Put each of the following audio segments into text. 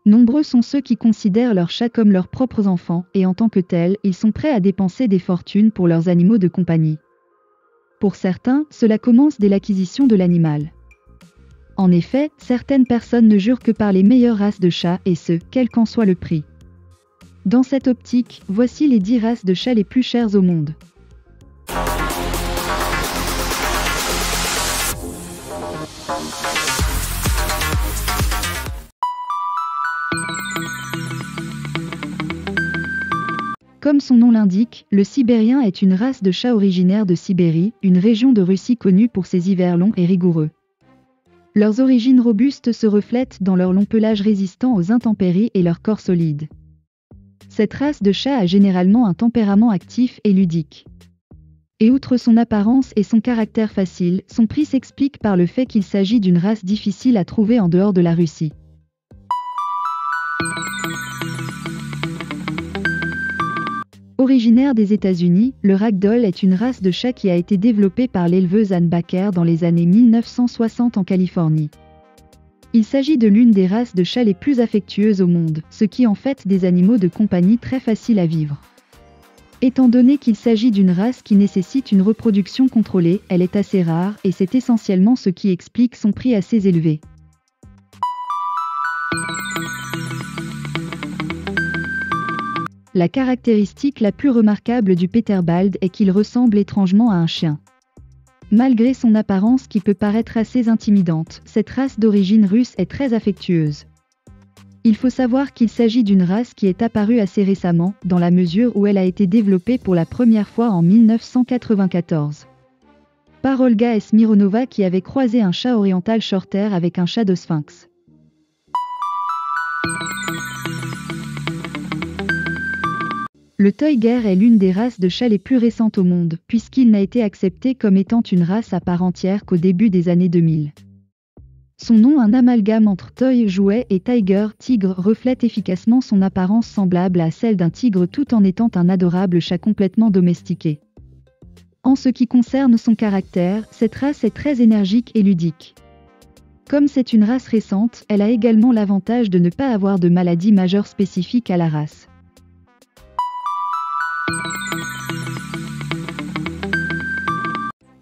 Nombreux sont ceux qui considèrent leurs chats comme leurs propres enfants, et en tant que tels, ils sont prêts à dépenser des fortunes pour leurs animaux de compagnie. Pour certains, cela commence dès l'acquisition de l'animal. En effet, certaines personnes ne jurent que par les meilleures races de chats, et ce, quel qu'en soit le prix. Dans cette optique, voici les 10 races de chats les plus chères au monde. Comme son nom l'indique, le sibérien est une race de chat originaire de Sibérie, une région de Russie connue pour ses hivers longs et rigoureux. Leurs origines robustes se reflètent dans leur long pelage résistant aux intempéries et leur corps solide. Cette race de chat a généralement un tempérament actif et ludique. Et outre son apparence et son caractère facile, son prix s'explique par le fait qu'il s'agit d'une race difficile à trouver en dehors de la Russie. Originaire des États-Unis, le Ragdoll est une race de chat qui a été développée par l'éleveuse Ann Baker dans les années 1960 en Californie. Il s'agit de l'une des races de chats les plus affectueuses au monde, ce qui en fait des animaux de compagnie très faciles à vivre. Étant donné qu'il s'agit d'une race qui nécessite une reproduction contrôlée, elle est assez rare et c'est essentiellement ce qui explique son prix assez élevé. La caractéristique la plus remarquable du Peterbald est qu'il ressemble étrangement à un chien. Malgré son apparence qui peut paraître assez intimidante, cette race d'origine russe est très affectueuse. Il faut savoir qu'il s'agit d'une race qui est apparue assez récemment, dans la mesure où elle a été développée pour la première fois en 1994. Par Olga Smironova qui avait croisé un chat oriental shorthair avec un chat de sphinx. Le Toyger est l'une des races de chats les plus récentes au monde, puisqu'il n'a été accepté comme étant une race à part entière qu'au début des années 2000. Son nom, un amalgame entre Toy, jouet, et Tiger, tigre, reflète efficacement son apparence semblable à celle d'un tigre tout en étant un adorable chat complètement domestiqué. En ce qui concerne son caractère, cette race est très énergique et ludique. Comme c'est une race récente, elle a également l'avantage de ne pas avoir de maladie majeure spécifique à la race.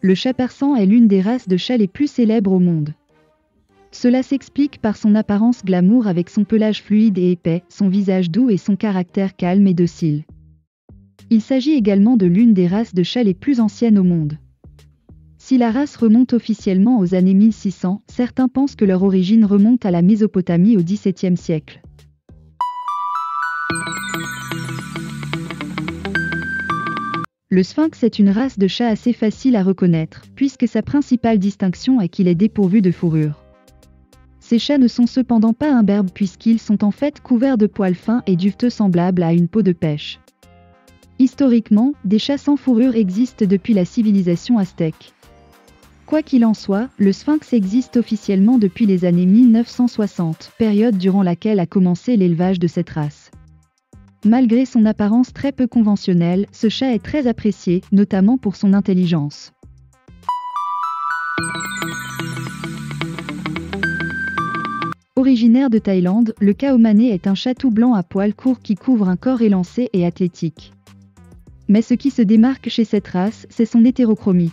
Le chat persan est l'une des races de chats les plus célèbres au monde. Cela s'explique par son apparence glamour avec son pelage fluide et épais, son visage doux et son caractère calme et docile. Il s'agit également de l'une des races de chats les plus anciennes au monde. Si la race remonte officiellement aux années 1600, certains pensent que leur origine remonte à la Mésopotamie au XVIIe siècle. Le sphinx est une race de chat assez facile à reconnaître, puisque sa principale distinction est qu'il est dépourvu de fourrure. Ces chats ne sont cependant pas imberbes puisqu'ils sont en fait couverts de poils fins et duveteux semblables à une peau de pêche. Historiquement, des chats sans fourrure existent depuis la civilisation aztèque. Quoi qu'il en soit, le sphinx existe officiellement depuis les années 1960, période durant laquelle a commencé l'élevage de cette race. Malgré son apparence très peu conventionnelle, ce chat est très apprécié, notamment pour son intelligence. Originaire de Thaïlande, le Khao Mané est un chat tout blanc à poils courts qui couvre un corps élancé et athlétique. Mais ce qui se démarque chez cette race, c'est son hétérochromie.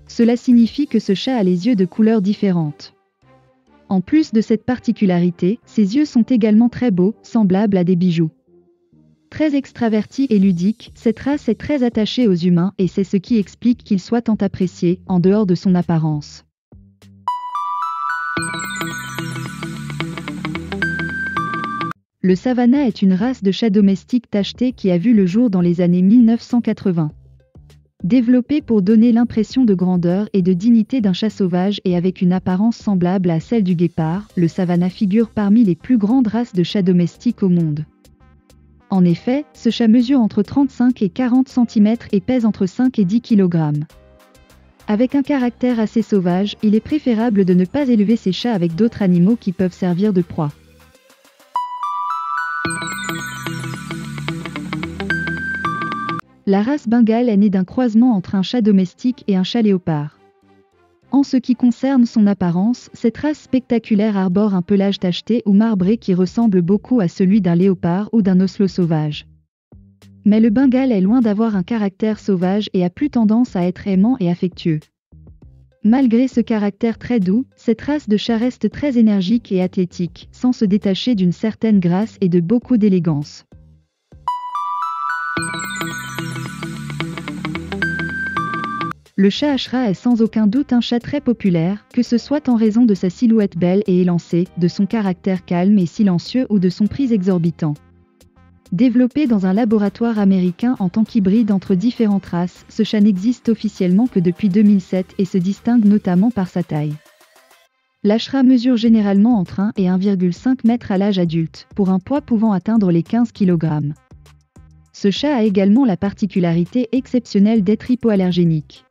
Cela signifie que ce chat a les yeux de couleurs différentes. En plus de cette particularité, ses yeux sont également très beaux, semblables à des bijoux. Très extraverti et ludique, cette race est très attachée aux humains et c'est ce qui explique qu'il soit tant apprécié, en dehors de son apparence. Le Savannah est une race de chat domestique tacheté qui a vu le jour dans les années 1980. Développé pour donner l'impression de grandeur et de dignité d'un chat sauvage et avec une apparence semblable à celle du guépard, le Savannah figure parmi les plus grandes races de chats domestiques au monde. En effet, ce chat mesure entre 35 et 40 cm et pèse entre 5 et 10 kg. Avec un caractère assez sauvage, il est préférable de ne pas élever ces chats avec d'autres animaux qui peuvent servir de proie. La race Bengale est née d'un croisement entre un chat domestique et un chat léopard. En ce qui concerne son apparence, cette race spectaculaire arbore un pelage tacheté ou marbré qui ressemble beaucoup à celui d'un léopard ou d'un oslo sauvage. Mais le Bengale est loin d'avoir un caractère sauvage et a plus tendance à être aimant et affectueux. Malgré ce caractère très doux, cette race de chat reste très énergique et athlétique, sans se détacher d'une certaine grâce et de beaucoup d'élégance. Le chat Ashra est sans aucun doute un chat très populaire, que ce soit en raison de sa silhouette belle et élancée, de son caractère calme et silencieux ou de son prix exorbitant. Développé dans un laboratoire américain en tant qu'hybride entre différentes races, ce chat n'existe officiellement que depuis 2007 et se distingue notamment par sa taille. L'Ashra mesure généralement entre 1 et 1,5 mètres à l'âge adulte, pour un poids pouvant atteindre les 15 kg. Ce chat a également la particularité exceptionnelle d'être hypoallergénique.